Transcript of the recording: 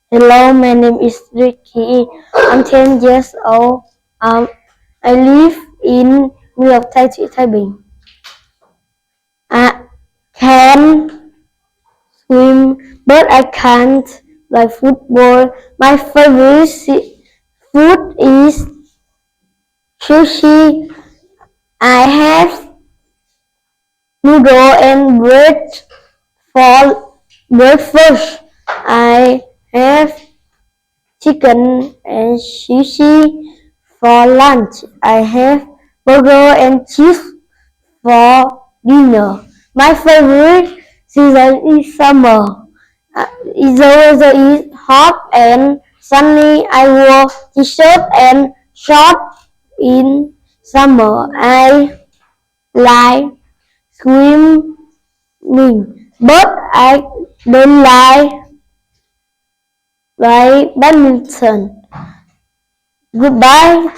Hello, my name is Ricky. I'm 10 years old. I live in New York, Taipei. I can swim, but I can't play football. My favorite food is sushi. I have noodle and bread for breakfast. I have chicken and sushi for lunch. I have burger and cheese for dinner. My favorite season is summer. The weather is hot and sunny. I wear t-shirt and shorts in summer. I like swimming, but I don't like play badminton. Goodbye.